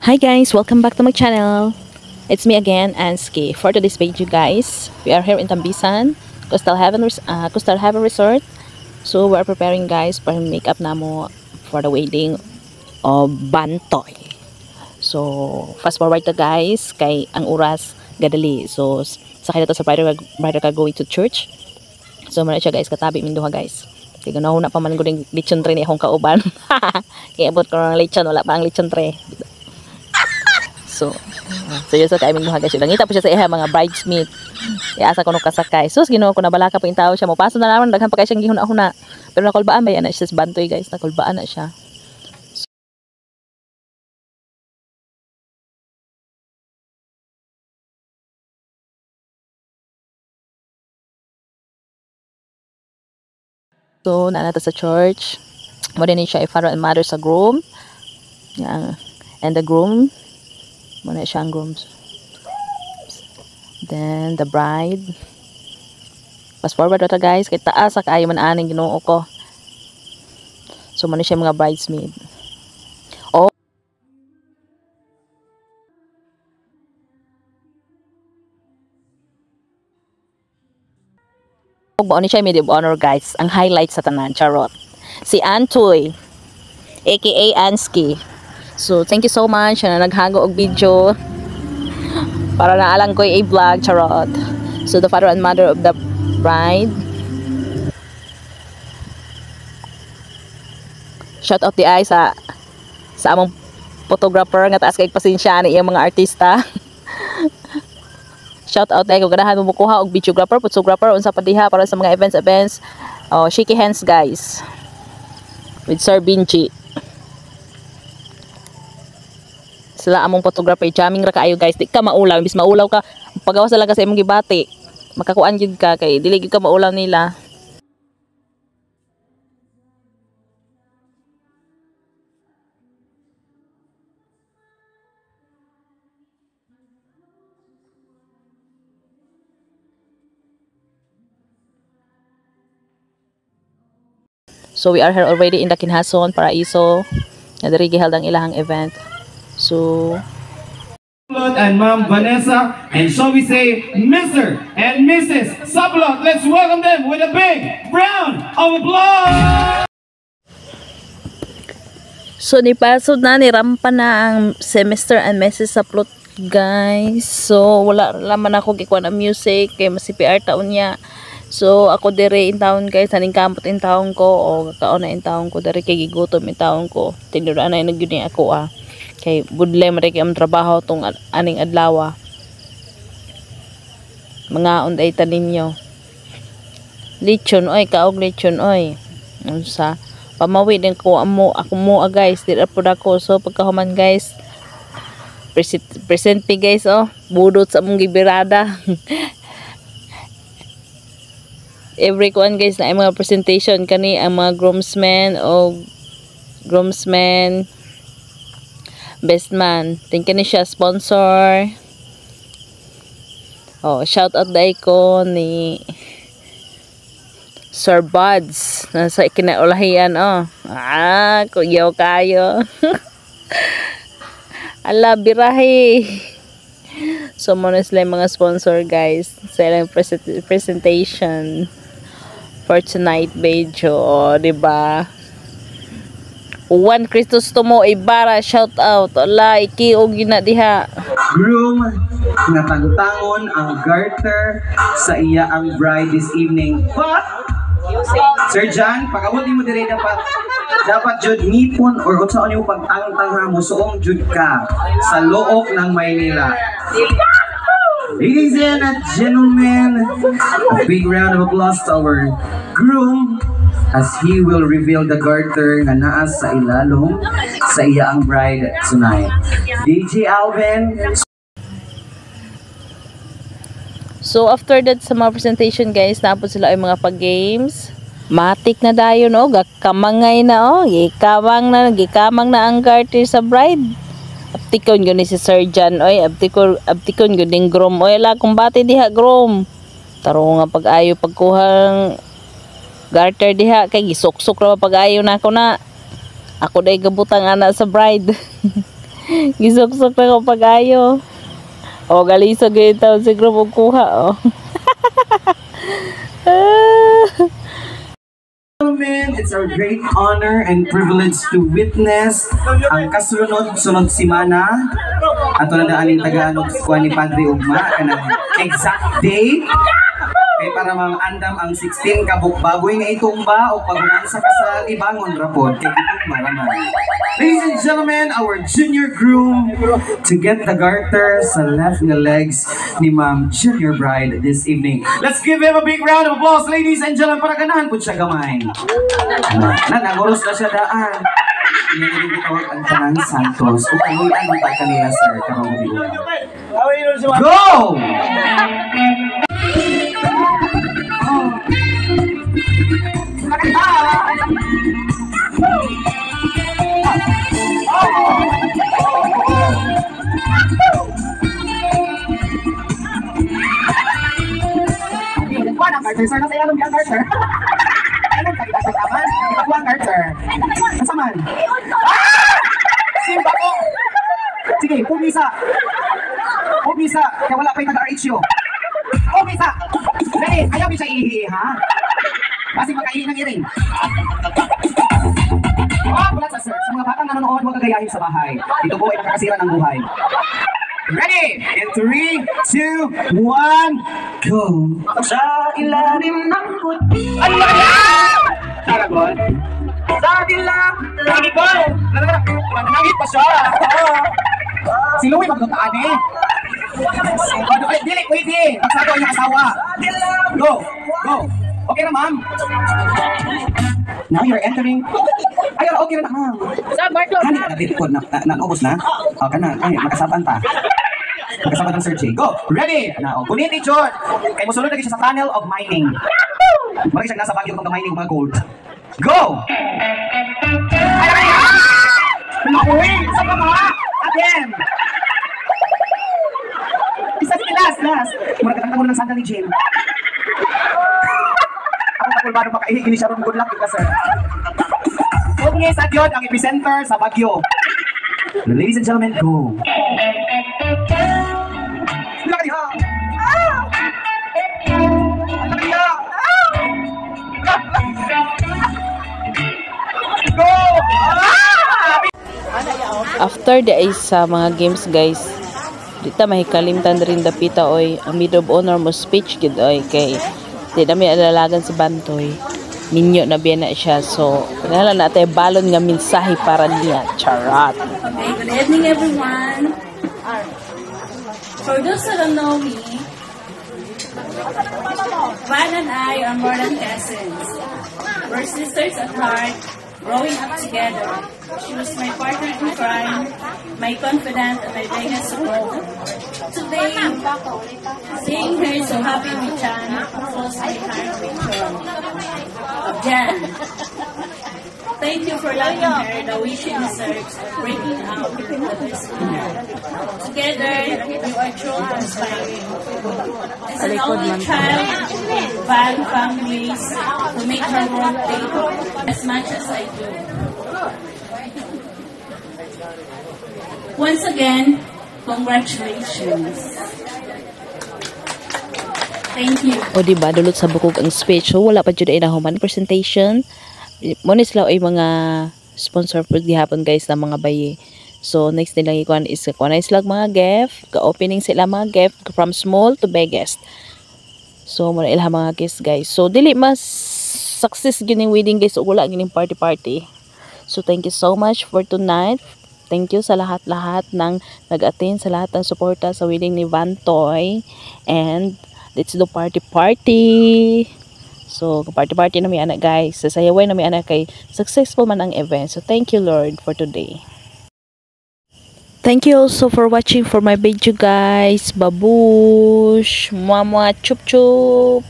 Hi guys, welcome back to my channel. It's me again, Ansky. For today's video guys, we are here in Tambisan, Coastal Heaven Resort. So we are preparing guys para makeup namo for the wedding of Bantoy. So fast forward to guys, kay ang oras gadali. So sakay na to sa brother ka going to church. So muna siya guys, katabi minduha guys. Kaya ganaw na pa man ko ng lechon tre ni akong kauban. Kaya abot ko ng lechon, wala pa ang lechon tre. So yun sa kaiming duha guys. Nangita po siya sa iya mga bridesmaid. Iasa ko nung kasakay. Sus, ginawa ko na balaka po yung tao siya. Mapaso na naman, daghan pa kayo siyang gihuna-huna. Pero nakulbaan ba yan na siya sa Bantoy guys. Nakulbaan na siya. So, naanata sa church. Muna ni siya father and mother sa groom. Yan. And the groom. Muna siya ang grooms. Then, the bride. Fast forward na guys. Kaya taas sa kaayo man aning ginoo ko. So, muna siya mga bridesmaid. Oh. Buon ni siya maid of honor guys. Ang highlight sa tanan. Charot. Si Antoy. aka Ansky. So, thank you so much na naghago og video para naalang ko i-vlog, charot. So, the father and mother of the bride. Shout out the eye sa among photographer nga taas kay pasensya ni iyang mga artista. Shout out ay kung ganahan mo mukuha og videographer, photographer unsa pa diha para sa mga events. Oh, shaky hands guys. With Sir Binchi. Sila among photographer, jamming ra kaayo guys. Di ka maulaw, bis maulaw ka. Pagawas na lang kasi imong gibati. Makakuan gyud ka kay dili gyud ka maulaw nila. So we are here already in the Kinhason, Paraiso. Na diri giheld ang ilahang event. So and Ma'am Vanessa, and so we say Mr. and Mrs. Sablot. Let's welcome them with a big round of applause. So nipasod na ni rampa na ang semester and Mrs. Sablot guys. So wala laman ako gikuan ang music kay masipiar taon niya. So ako dire in town guys, aning kamot in town ko o kaon na in town ko dire kay gigutom in town ko. Tinduran na nagyud ako kay budlay man kay am trabaho tong aning adlaw. Mga unday tanim nyo. Lechon oy, kaog lechon oy. Unsa? Pamawi din ko ako mo guys, dira pud ako. So pagkahuman guys, present me guys budot sa among gibirada. Every kuan guys na mga presentation kani ang mga groomsmen o groomsmen best man. Thank you ni siya sponsor. Oh, shout out dai ko ni Sir Buds nasa kinaulahian kuyaw kayo. Ala birahi. So muna sila mga sponsor guys sa ilang presentation for tonight video, diba? Juan Cristos Tomo Ibarra, shout out. Ala, ikiog yun na diha. Groom nga tangutangon ang garter sa iya ang bride this evening. But Sir John, pag-abot mo dire dapat jud nipon or unsa ano yung pagtangtang mo suong jud ka sa loob ng Maynila. Ladies and gentlemen, a big round of applause to our groom as he will reveal the garter nga naa sa ilalom sa iya ang bride tonight. DJ Alvin. So after that sa mga presentation guys, napos sila ay mga pag-games. Matik na dayon gakamangay na gikamang na ang garter sa bride. Aptikon gyud ni si Sir John aptikon gyud ning groom la kumbati diha groom. Taro nga pag-ayo pagkuhang garter diha kay gisok-sok ra pag-ayo nako na. Ako day gabutang ana sa bride. Gisuksok na ko pag-ayo. O, galisog yun taon siguro magkuha, o. Gentlemen, it's our great honor and privilege to witness ang kasunod-sunod simana ato na daaning Tagalog kuha ni Padre Ugma kanang exact date kay para mang-andam ang 16 ka baboy nga itumba o pag-umansa ka sa ibangon rapod kay itumba naman. Ladies and gentlemen, our junior groom to get the garter sa left nga legs ni Ma'am Junior Bride this evening. Let's give him a big round of applause, ladies and gentlemen, para ganahan po siya gamay. Nagoros na siya daan. Hindi gitawag ang tanang Santos. O kung ano tayo kanila, sir. Go! Carter, sir, nasa ilalong yung Carter. Ayun, kakita sa taman. Ito po ang Carter. Kasaman. Ah! Simba ko! Sige, pumisa. Pumisa. Kaya wala pa yung taga-RHU. Pumisa! Ready? Ayaw mo siya ihi, ha? Kasi magkaihi ng iring. Oh, wala sa sir. Sa mga batang nanonood, huwag kagayahin sa bahay. Ito po ay nakakasira ng buhay. Ready? In 3, 2, 1, go! Sa ilalim ng puti. Ano na kaya? Taragon? Sa ilalim. Nangit ba? Nangit pa siya. Si Louie maglutaan eh. Dili, pwede. Magsado ang iyong asawa. Go! Go! Okay na, ma'am. Now you're entering. Ayun, okay na, ma'am. Sa Bartlo. Hani ka na dito na naubos na? O, ka na. Ay, makasaban pa. Makasaban ng Sir J. Go! Ready! Now, kuniti, John. Kaya mo sunod lagi siya sa tunnel of mining. Marami siyang nasa bagyo ng mining mga gold. Go! Ay, ay, ay! Nakuwi! Sa mga! Again! Isa si last. Mura katang mo ng sandal ni Jim. Ako kakulbado makaihig ni Sharon. Good luck ka, sir. Okay, sa yun, ang epicenter sa Bagyo. Ladies and gentlemen, go! After the sa mga games, guys, dita mahikalimtan rin dapita oy ang mid of honor mo speech gid oy kay di na may alalagan si Bantoy ninyo na biya na siya, so kinahanglan natin balon nga mensahe para niya. Charot. Okay, good evening everyone. For those who don't know me, Van and I are more than cousins. We're sisters at heart, growing up together. She was my partner in crime, my confidant, and my biggest support. Today, seeing her so happy with Jan fills my heart with joy. Jan, thank you for loving her the way she deserves, breaking out with the best in her. Together, you are truly inspiring. As an only child, Van found ways to make her world bigger as much as I do. Once again, congratulations. Thank you. O diba, dulot sa bukog ang speech, so wala pa dyan ay nahuman presentation. Muna sila ay mga sponsor po gihapon, guys, na mga bayi. So next nilang ikuan is kuan sila mga gift, ka-opening sila mga gift from small to biggest. So muna ilha mga guests, guys. So dili mas success gining wedding, guys, o wala gining party. So thank you so much for tonight. Thank you sa lahat-lahat ng nag-attend, sa lahat ng suporta sa wedding ni Bantoy. And let's do party. So party na may anak, guys. Sasayaway na may anak kay successful man ang event. So thank you, Lord, for today. Thank you also for watching for my video, guys. Babush, mama, chup chup.